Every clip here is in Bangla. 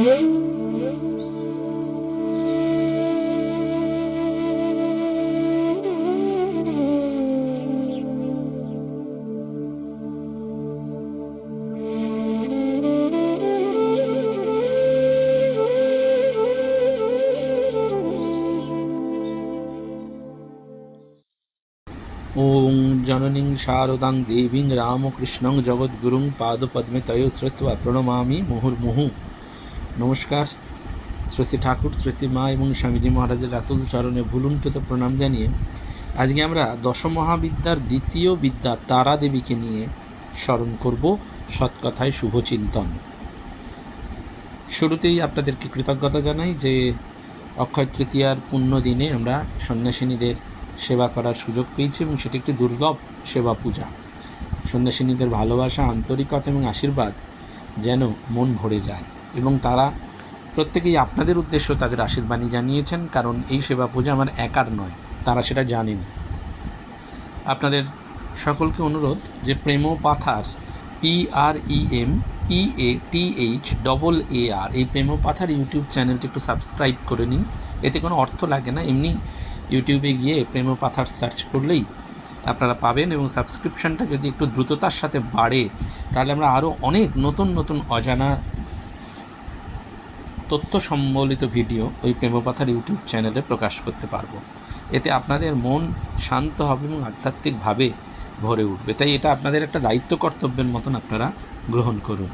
ওং জননীং শারদাং দেবীং রামকৃষ্ণং জগদ্গুরুং পাদপদ্মে তয় শ্রুত্বা প্রণমামি মুহুর্মুহু। নমস্কার। শ্রী ঠাকুর, শ্রী মা এবং স্বামীজি মহারাজের আতুল চরণে ভুলুণ্ঠিত প্রণাম জানিয়ে আজকে আমরা দশমহাবিদ্যার দ্বিতীয় বিদ্যা তারা দেবীকে নিয়ে স্মরণ করব সৎকথায় শুভচিন্তন। শুরুতেই আপনাদেরকে কৃতজ্ঞতা জানাই যে অক্ষয় তৃতীয়ার পুণ্য দিনে আমরা সন্ন্যাসিনীদের সেবা করার সুযোগ পেয়েছি এবং সেটি একটি দুর্লভ সেবা পূজা। সন্ন্যাসিনীদের ভালোবাসা, আন্তরিকতা এবং আশীর্বাদ যেন মন ভরে যায় এবং তারা প্রত্যেকেই আপনাদের উদ্দেশ্য তাদের আশীর্বাণী জানিয়েছেন, কারণ এই সেবা পূজা আমার একার নয়, তারা সেটা জানেন। আপনাদের সকলকে অনুরোধ যে প্রেম পাথার PREMPATHAAR এই প্রেম পাথার ইউটিউব চ্যানেলটি একটু সাবস্ক্রাইব করে নিন। এতে কোনো অর্থ লাগে না, এমনি ইউটিউবে গিয়ে প্রেম পাথার সার্চ করলেই আপনারা পাবেন এবং সাবস্ক্রিপশানটা যদি একটু দ্রুততার সাথে বাড়ে তাহলে আমরা আরও অনেক নতুন নতুন অজানা তথ্য সম্বলিত ভিডিও ওই প্রেম পাথার ইউটিউব চ্যানেলে প্রকাশ করতে পারবো। এতে আপনাদের মন শান্ত হবে এবং আধ্যাত্মিকভাবে ভরে উঠবে। তাই এটা আপনাদের একটা দায়িত্ব কর্তব্যের মতন আপনারা গ্রহণ করুন।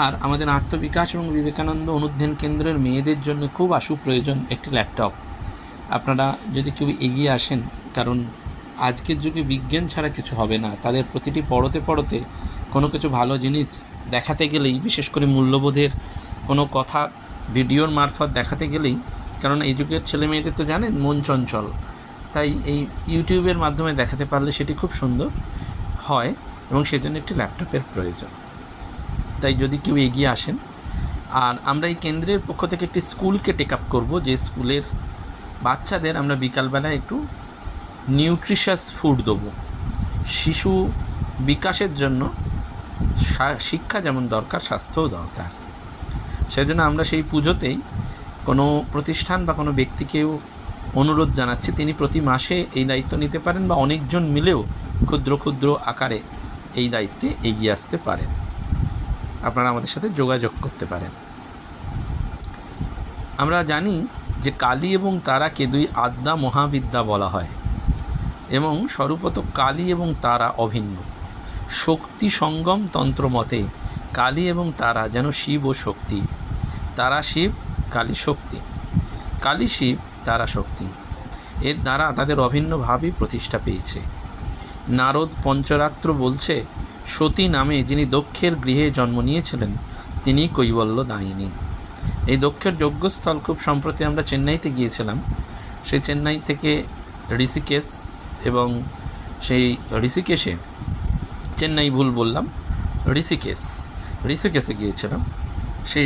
আর আমাদের আত্মবিকাশ এবং বিবেকানন্দ অনুধ্যান কেন্দ্রের মেয়েদের জন্য খুব আশু প্রয়োজন একটি ল্যাপটপ। আপনারা যদি কেউ এগিয়ে আসেন, কারণ আজকের যুগে বিজ্ঞান ছাড়া কিছু হবে না। তাদের প্রতিটি পড়তে পড়তে কোনো কিছু ভালো জিনিস দেখাতে গেলেই, বিশেষ করে মূল্যবোধের কোনো কথা ভিডিওর মারফত দেখাতে গেলেই, কারণ এই যুগের ছেলে মেয়েদের তো জানেন মন চঞ্চল, তাই এই ইউটিউবের মাধ্যমে দেখাতে পারলে সেটি খুব সুন্দর হয় এবং সেজন্য একটি ল্যাপটপের প্রয়োজন। তাই যদি কেউ এগিয়ে আসেন। আর আমরা এই কেন্দ্রের পক্ষ থেকে একটি স্কুলকে টেক আপ করবো, যে স্কুলের বাচ্চাদের আমরা বিকালবেলায় একটু নিউট্রিশাস ফুড দেবো। শিশু বিকাশের জন্য শিক্ষা যেমন দরকার, স্বাস্থ্যও দরকার। সেজন্য আমরা সেই পুজোতেই কোনো প্রতিষ্ঠান বা কোনো ব্যক্তিকেও অনুরোধ জানাচ্ছি, তিনি প্রতি মাসে এই দায়িত্ব নিতে পারেন বা অনেকজন মিলেও ক্ষুদ্র ক্ষুদ্র আকারে এই দায়িত্বে এগিয়ে আসতে পারেন। আপনারা আমাদের সাথে যোগাযোগ করতে পারেন। আমরা জানি যে কালী এবং তারাকে দুই আদ্যা মহাবিদ্যা বলা হয় এবং স্বরূপত কালী এবং তারা অভিন্ন। শক্তি সঙ্গম তন্ত্র মতে কালী এবং তারা যেন শিব ও শক্তি। তারা শিব, কালী শক্তি। কালী শিব, তারা শক্তি। এর দ্বারা তাদের অভিন্নভাবেই প্রতিষ্ঠা পেয়েছে। নারদ পঞ্চরাত্র বলছে, সতী নামে যিনি দক্ষের গৃহে জন্ম নিয়েছিলেন তিনি কৈবল্য দায়িনী। এই দক্ষের যজ্ঞস্থল খুব সম্প্রতি আমরা চেন্নাইতে গিয়েছিলাম। সেই চেন্নাই থেকে ঋষিকেশ, এবং সেই ঋষিকেশে, চেন্নাই ভুল বললাম, ঋষিকেশে গিয়েছিলাম। সেই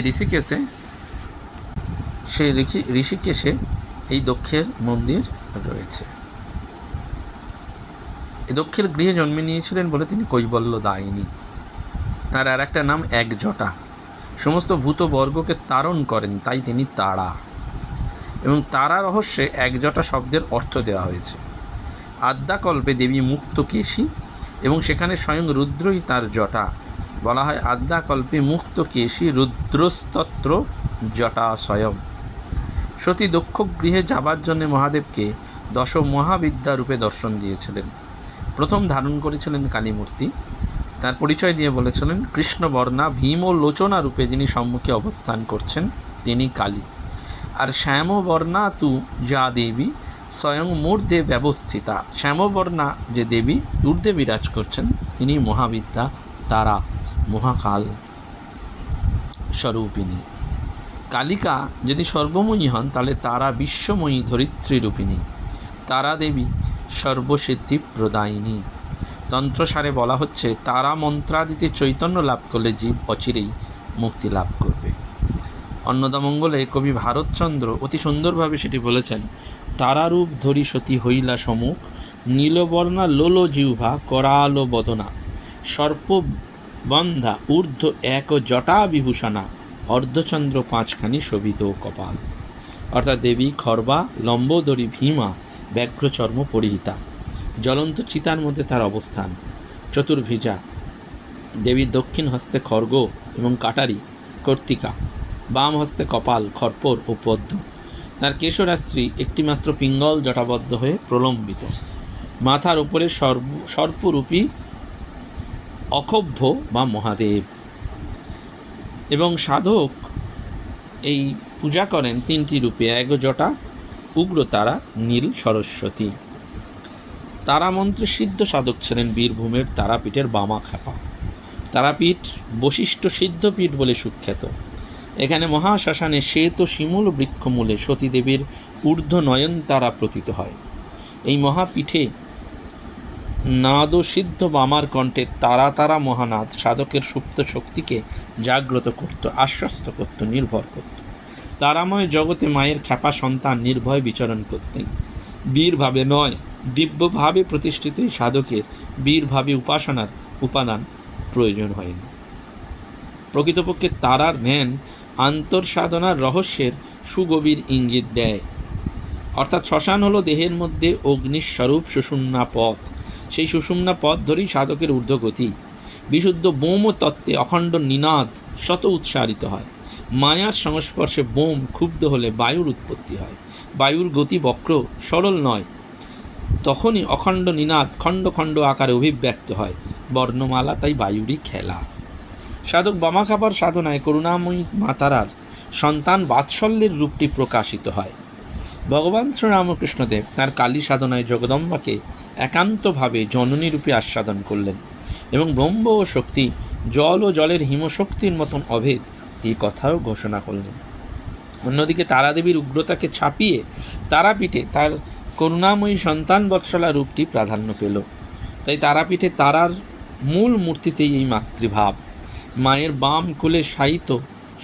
ঋষিকেশে এই দক্ষের মন্দির রয়েছে। এই দক্ষের গৃহে জন্মে নিয়েছিলেন বলে তিনি কৈবল্য দায়িনী। তার আর একটা নাম একজটা। সমস্ত ভূতবর্গকে তারণ করেন, তাই তিনি তারা। এবং তারা রহস্যে একজটা শব্দের অর্থ দেওয়া হয়েছে। আদ্যাকল্পে দেবী মুক্তকেশী এবং সেখানে স্বয়ং রুদ্রই তার জটা। বলা হয় আদ্যাকল্পে মুক্তকেশী রুদ্রস্তত্র জটা স্বয়ং। সতী দক্ষ গৃহে যাবার জন্যে মহাদেবকে দশ মহাবিদ্যা রূপে দর্শন দিয়েছিলেন। প্রথম ধারণ করেছিলেন কালীমূর্তি। তার পরিচয় দিয়ে বলেছিলেন কৃষ্ণবর্ণা ভীম ও লোচনা রূপে যিনি সম্মুখে অবস্থান করছেন তিনি কালী। আর শ্যামবর্ণা তু যা দেবী স্বয়ং মূর্ধে ব্যবস্থিতা। শ্যামবর্ণা যে দেবী ঊর্ধ্বে বিরাজ করছেন তিনি মহাবিদ্যা তারা, মহাকাল স্বরূপিণী। কালিকা যদি সর্বময়ী হন তাহলে তারা বিশ্বময়ী ধরিত্রীরূপিণী। তারা দেবী সর্বসিদ্ধি প্রদায়িনী। তন্ত্রসারে বলা হচ্ছে তারা মন্ত্রাদিতে চৈতন্য লাভ করলে জীব অচিরেই মুক্তি লাভ করবে। অন্নদামঙ্গলে কবি ভারতচন্দ্র অতি সুন্দরভাবে সেটি বলেছেন, তারারূপ ধরি সতী হইলা সমুখ, নীলবর্ণা লোল জিহ্বা করালো বদনা, সর্পবন্ধা ঊর্ধ্ব এক জটা বিভূষণা, অর্ধচন্দ্র পাঁচখানি শোভিত কপাল। অর্থাৎ দেবী খর্বা লম্বোদরী ভীমা ব্যাঘ্রচর্ম পরিহিতা, জ্বলন্ত চিতার মধ্যে তার অবস্থান। চতুর্ভুজা দেবীর দক্ষিণ হস্তে খড়গ এবং কাটারি কর্তিকা, বাম হস্তে কপাল, খর্পর ও পদ্ম। তার কেশরাশ্রী একটিমাত্র পিঙ্গল জটাবদ্ধ হয়ে প্রলম্বিত। মাথার উপরে সর্পরূপী অক্ষোভ্য বা মহাদেব। এবং সাধক এই পূজা করেন তিনটি রূপে, এক জটা, উগ্রতারা, নীল সরস্বতী। তারামন্ত্রে সিদ্ধ সাধক ছিলেন বীরভূমের তারাপীঠের বামা খ্যাপা। তারাপীঠ বশিষ্ঠ সিদ্ধপীঠ বলে সুখ্যাত। এখানে মহাশ্মশানে শ্বেত শিমূল বৃক্ষমূলে সতীদেবীর ঊর্ধ্ব নয়নতারা প্রতীত হয়। এই মহাপীঠে নাদসিদ্ধ বামার কণ্ঠে তারা তারা মহানাদ সাধকের সুপ্ত শক্তিকে জাগ্রত করত, আশ্বস্ত করত, নির্ভর করত। তারাময় জগতে মায়ের খ্যাপা সন্তান নির্ভয় বিচরণ করতেন। বীরভাবে নয়, দিব্যভাবে প্রতিষ্ঠিত এই সাধকের বীরভাবে উপাসনার উপাদান প্রয়োজন হয়নি। প্রকৃতপক্ষে তারার ধ্যান আন্তঃসাধনার রহস্যের সুগভীর ইঙ্গিত দেয়। অর্থাৎ শ্মশান হলো দেহের মধ্যে অগ্নিস্বরূপ সুষুম্না পথ। সেই সুষুম্না পথ ধরেই সাধকের ঊর্ধ্বগতি। বিশুদ্ধ বোম তত্ত্বে অখণ্ড নিনাদ শত উৎসারিত হয়। মায়ার সংস্পর্শে বোম ক্ষুব্ধ হলে বায়ুর উৎপত্তি হয়। বায়ুর গতি বক্র, সরল নয়। তখনই অখণ্ড নিনাদ খণ্ড খণ্ড আকারে অভিব্যক্ত হয়। বর্ণমালা তাই বায়ুরই খেলা। সাধক বামাখ্যাপার সাধনায় করুণাময়ী মাতারার সন্তান বাৎসল্যের রূপটি প্রকাশিত হয়। ভগবান শ্রীরামকৃষ্ণদেব তাঁর কালী সাধনায় জগদম্বাকে একান্তভাবে জননী রূপে আস্বাদন করলেন এবং ব্রহ্ম ও শক্তি জল ও জলের হিমশক্তির মতন অভেদ এই কথাও ঘোষণা করলেন। অন্যদিকে তারাদেবীর উগ্রতাকে ছাপিয়ে তারাপীঠে তার করুণাময়ী সন্তান বৎসলা রূপটি প্রাধান্য পেল। তাই তারাপীঠে তারার মূল মূর্তিতেই এই মাতৃভাব। মায়ের বাম কোলে শায়িত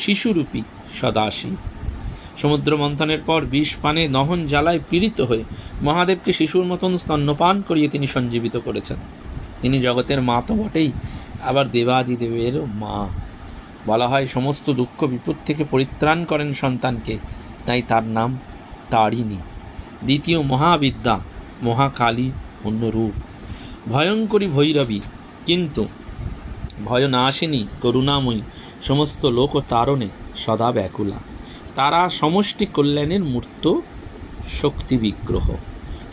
শিশুরূপী সদাশিব। সমুদ্র মন্থনের পর বিষ পানে দহন জ্বালায় পীড়িত হয়ে মহাদেবকে শিশুর মতন স্তন্যপান করিয়ে তিনি সঞ্জীবিত করেছেন। তিনি জগতের মা তো বটেই, আবার দেবাদিদেবেরও মা। বলা হয় সমস্ত দুঃখ বিপদ থেকে পরিত্রাণ করেন সন্তানকে, তাই তার নাম তারিণী। দ্বিতীয় মহাবিদ্যা, মহাকালীর অন্য রূপ। ভয়ঙ্করী ভৈরবী, কিন্তু ভয়নাশিনী করুণাময়ী, সমস্ত লোক তারণে সদা ব্যাকুলা। তারা সমষ্টি কল্যাণের মূর্ত শক্তি বিগ্রহ।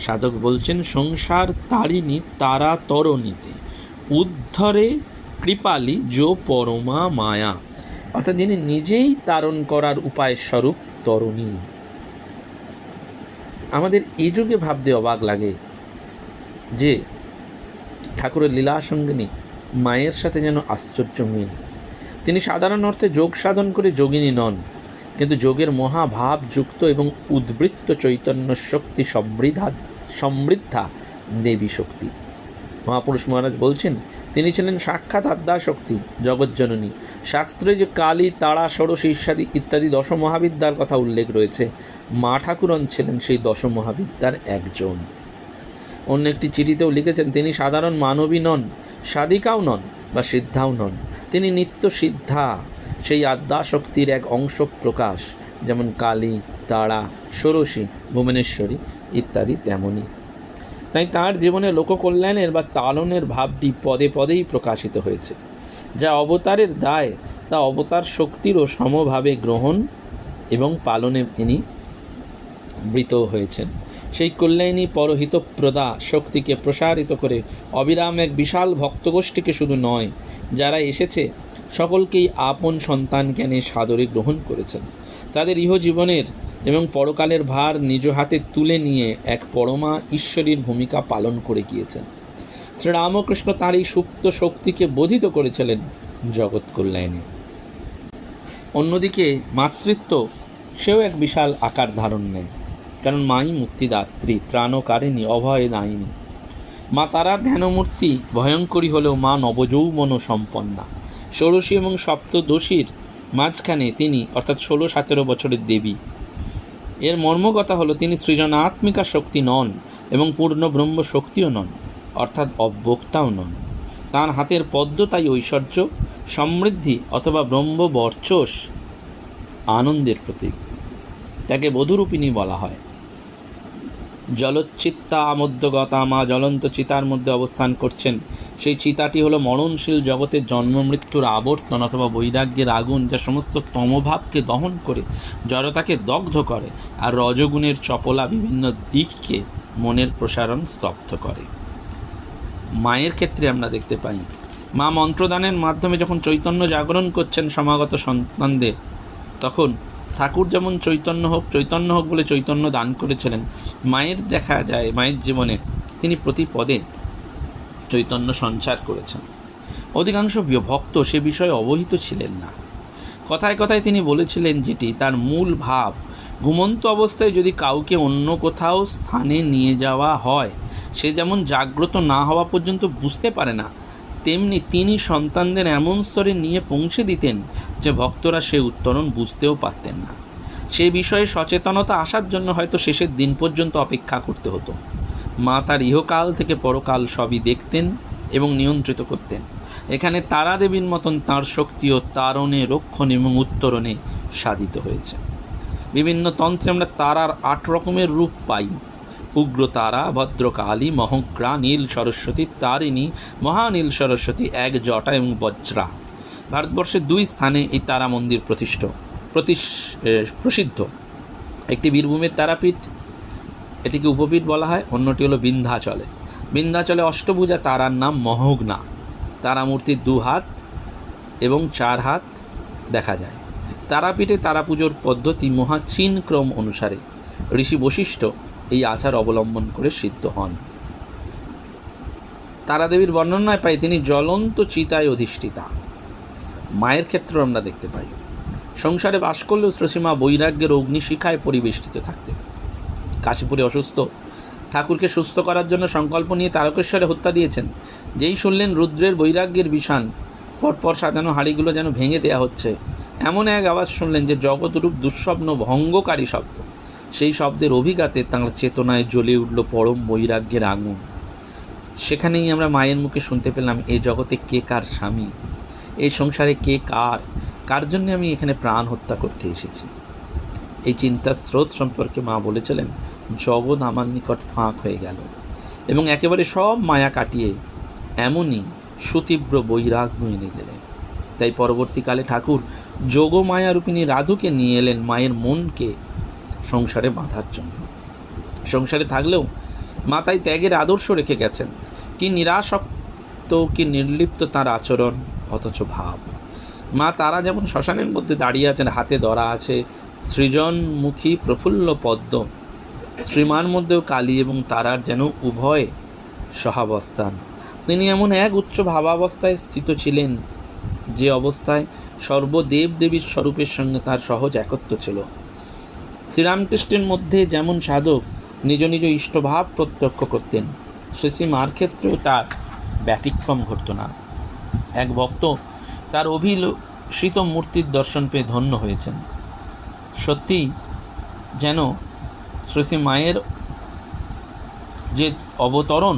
সাধক বলছেন সংসার তারিণী তারা তরণীতে, উদ্ধরে কৃপালী যো পরমা মায়া। অর্থাৎ যিনি নিজেই তারণ করার উপায় স্বরূপ তরণী। আমাদের এই যুগে ভাবতে অবাক লাগে যে ঠাকুরের লীলা সঙ্গিনী মায়ের সাথে যেন আশ্চর্য মিল। তিনি সাধারণ অর্থে যোগ সাধন করে যোগিনী নন, কিন্তু যোগের মহাভাব যুক্ত এবং উদ্বৃত্ত চৈতন্য শক্তি সমৃদ্ধা দেবী শক্তি। মহাপুরুষ মহারাজ বলছেন তিনি ছিলেন সাক্ষাৎ আদ্যা শক্তি, জগজ্জননী। শাস্ত্রে যে কালী, তারা, ষোড়শী ইত্যাদি দশ মহাবিদ্যার কথা উল্লেখ রয়েছে, মা ঠাকুরন ছিলেন সেই দশ মহাবিদ্যার একজন। অন্য একটি চিঠিতেও লিখেছেন তিনি সাধারণ মানবী নন, সাধিকাও নন বা সিদ্ধাও নন। তিনি নিত্য সিদ্ধা, সেই আদ্যা শক্তির এক অংশ প্রকাশ। যেমন কালী, তারা, ষোড়শী, ভুবনেশ্বরী ইত্যাদি তেমনই। তাই তাঁর জীবনে লোককল্যাণের বা তালনের ভাবটি পদে পদেই প্রকাশিত হয়েছে। যা অবতারের দায় তা অবতার শক্তিরও সমভাবে গ্রহণ এবং পালনে তিনি বৃত হয়েছেন। সেই কল্যাণী পরহিত প্রদা শক্তিকে প্রসারিত করে অবিরাম এক বিশাল ভক্তগোষ্ঠীকে শুধু নয়, যারা এসেছে সকলকেই আপন সন্তান জ্ঞানে সাদরে গ্রহণ করেছেন। তাদের ইহজীবনের এবং পরকালের ভার নিজ হাতে তুলে নিয়ে এক পরমা ঈশ্বরীর ভূমিকা পালন করে গিয়েছেন। শ্রীরামকৃষ্ণ তাঁর এই সুপ্ত শক্তিকে বোধিত করেছিলেন জগৎ কল্যাণে। অন্যদিকে মাতৃত্ব সেও এক বিশাল আকার ধারণ নেয়, কারণ মাই মুক্তিদাত্রী, ত্রাণকারিণী, অভয়দায়িনী। মা তারার ধ্যানমূর্তি ভয়ঙ্করী হলেও মা নবযৌবন সম্পন্না। ষোড়শী এবং সপ্তদশীর মাঝখানে তিনি অর্থাৎ 16-17 বছরের দেবী। এর মর্মকথা হলো তিনি সৃজনাত্মিকা শক্তি নন এবং পূর্ণ ব্রহ্ম শক্তিও নন, অর্থাৎ অব্যক্তাও নন। তাঁর হাতের পদ্ম তাই ঐশ্বর্য, সমৃদ্ধি অথবা ব্রহ্ম বর্চস আনন্দের প্রতীক। তাকে বধূরূপিণী বলা হয়। জলচ্চিত্তা মধ্যগতা মা জ্বলন্ত চিতার মধ্যে অবস্থান করছেন। সেই চিতাটি হলো মরণশীল জগতের জন্ম মৃত্যুর আবর্তন অথবা বৈরাগ্যের আগুন, যা সমস্ত তমভাবকে দহন করে জড়তাকে দগ্ধ করে, আর রজগুণের চপলা বিভিন্ন দিককে মনের প্রসারণ স্তব্ধ করে। মায়ের ক্ষেত্রে আমরা দেখতে পাই, মা মন্ত্রদানের মাধ্যমে যখন চৈতন্য জাগরণ করছেন সমাগত সন্তানদের, তখন ঠাকুর যেমন চৈতন্য হোক বলে চৈতন্য দান করেছিলেন, মায়ের দেখা যায় মায়ের জীবনে তিনি প্রতি পদে চৈতন্য সঞ্চার করেছেন। অধিকাংশ ভক্ত সে বিষয়ে অবহিত ছিলেন না। কথায় কথায় তিনি বলেছিলেন, যেটি তার মূল ভাব, ঘুমন্ত অবস্থায় যদি কাউকে অন্য কোথাও স্থানে নিয়ে যাওয়া হয়, সে যেমন জাগ্রত না হওয়া পর্যন্ত বুঝতে পারে না, তেমনি তিনি সন্তানদের এমন স্তরে নিয়ে পৌঁছে দিতেন যে ভক্তরা সে উত্তরণ বুঝতেও পারতেন না। সে বিষয়ে সচেতনতা আসার জন্য হয়তো শেষের দিন পর্যন্ত অপেক্ষা করতে হতো। মা তার ইহকাল থেকে পরকাল সবই দেখতেন এবং নিয়ন্ত্রিত করতেন। এখানে তারা দেবীর মতন তাঁর শক্তিও তারণে, রক্ষণ এবং উত্তরণে সাধিত হয়েছে। বিভিন্ন তন্ত্রে আমরা তারার 8 রকমের রূপ পাই। উগ্র তারা, ভদ্রকালী, মহগ্রা, নীল সরস্বতী, তারিণী, মহানীল সরস্বতী, এক জটা এবং বজ্রা। ভারতবর্ষের 2 স্থানে এই তারা মন্দির প্রসিদ্ধ। একটি বীরভূমের তারাপীঠ, এটিকে উপপীঠ বলা হয়, অন্যটি হলো বিন্ধ্যাচলে। বিন্ধ্যাচলে অষ্টভুজা তারার নাম মহগ্না। তারামূর্তির 2 হাত এবং 4 হাত দেখা যায়। তারাপীঠে তারা পুজোর পদ্ধতি মহাচীন ক্রম অনুসারে। ঋষি বশিষ্ঠ এই আচার অবলম্বন করে সিদ্ধ হন। তারাদেবীর বর্ণনায় পাই তিনি জ্বলন্ত চিতায় অধিষ্ঠিতা। মায়ের ক্ষেত্রে আমরা দেখতে পাই, সংসারে বাস করলেও শ্রীমা বৈরাগ্যের অগ্নিশিখায় পরিবেষ্টিত থাকতেন। কাশীপুরে অসুস্থ ঠাকুরকে সুস্থ করার জন্য সংকল্প নিয়ে তারকেশ্বরে হত্যা দিয়েছেন। যেই শুনলেন রুদ্রের বৈরাগ্যের বিষাণ, পরপর সাজানো হাঁড়িগুলো যেন ভেঙে দেওয়া হচ্ছে, এমন এক আওয়াজ শুনলেন যে জগৎরূপ দুঃস্বপ্ন ভঙ্গকারী শব্দ। সেই শব্দের অভিঘাতে তাঁর চেতনায় জ্বলে উঠল পরম বৈরাগ্যের আগুন। সেখানেই আমরা মায়ের মুখে শুনতে পেলাম, এ জগতে কে কার স্বামী, এই সংসারে কে কার জন্য আমি এখানে প্রাণ হত্যা করতে এসেছি। এই চিন্তার স্রোত সম্পর্কে মা বলেছিলেন, জগৎ আমার নিকট ফাঁক হয়ে গেল এবং একেবারে সব মায়া কাটিয়ে এমনই সুতীব্র বৈরাগ্য এনে দিলেন। তাই পরবর্তীকালে ঠাকুর যোগমায়ারূপিণী রাধুকে নিয়ে এলেন মায়ের মনকে সংসারে বাঁধার জন্য। সংসারে থাকলেও মা তাই ত্যাগের আদর্শ রেখে গেছেন। কি নিরাসক্ত, কি নির্লিপ্ত তার আচরণ, অথচ ভাব। মা তারা যেমন শ্মশানের মধ্যে দাঁড়িয়ে আছেন, হাতে ধরা আছে সৃজনমুখী প্রফুল্ল পদ্ম, শ্রীমান মধ্যেও কালী এবং তারার যেন উভয় সহাবস্থান। তিনি এমন এক উচ্চ ভাবাবস্থায় স্থিত ছিলেন, যে অবস্থায় সর্বদেব দেবীর স্বরূপের সঙ্গে তার সহজ একত্ব ছিল। শ্রীরামকৃষ্ণের মধ্যে যেমন সাধক নিজ নিজ ইষ্টভাব প্রত্যক্ষ করতেন, শ্রীমার ক্ষেত্রেও তার ব্যতিক্রম ঘটত না। এক ভক্ত তার অভিলষিত মূর্তির দর্শন পেয়ে ধন্য হয়েছেন। সত্যি যেন শ্রী মায়ের যে অবতরণ,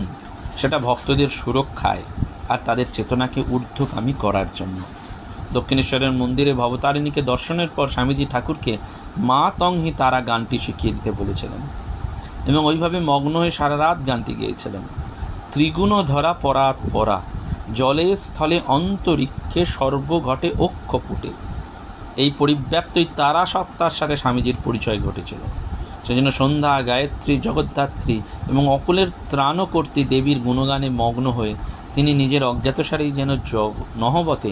সেটা ভক্তদের সুরক্ষায় আর তাদের চেতনাকে ঊর্ধ্বগামী করার জন্য। দক্ষিণেশ্বরের মন্দিরে ভবতারিণীকে দর্শনের পর স্বামীজি ঠাকুরকে মা তং হি তারা গানটি শিখিয়ে দিতে বলেছিলেন এবং ওইভাবে মগ্ন হয়ে সারা রাত গানটি গেয়েছিলেন। ত্রিগুণ ধরা পরাৎ পরা, জলে স্থলে অন্তরিক্ষে সর্বঘটে অক্ষপুটে। এই পরিব্যাপ্তই তারা সত্তার সাথে স্বামীজির পরিচয় ঘটেছিল। সেজন্য সন্ধ্যা, গায়ত্রী, জগদ্ধাত্রী এবং অকুলের ত্রাণকর্ত্রী দেবীর গুণগানে মগ্ন হয়ে তিনি নিজের অজ্ঞাতসারেই যেন নহবতে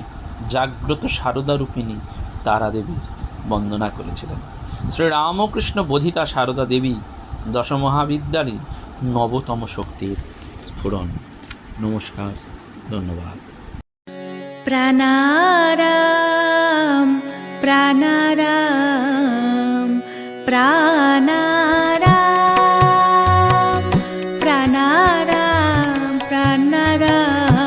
জাগ্রত শারদারূপিণী তারা দেবীর বন্দনা করেছিলেন। শ্রীরামকৃষ্ণ বোধিতা শারদা দেবী দশমহাবিদ্যারই নবতম শক্তির স্ফুরণ। নমস্কার, ধন্যবাদ। প্রাণারাম প্রাণারাম প্রাণারাম প্রাণারাম প্রাণারাম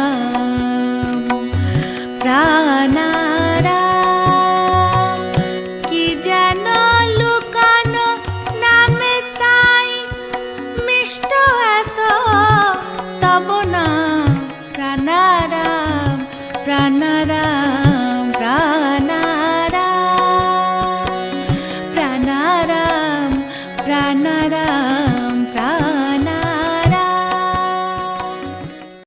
প্রাণারাম। কি যেন লুকানো নামে তাই মিষ্ট এত তব নাম। প্রাণারাম প্রাণারাম প্রাণারাম। প্রাণারাম।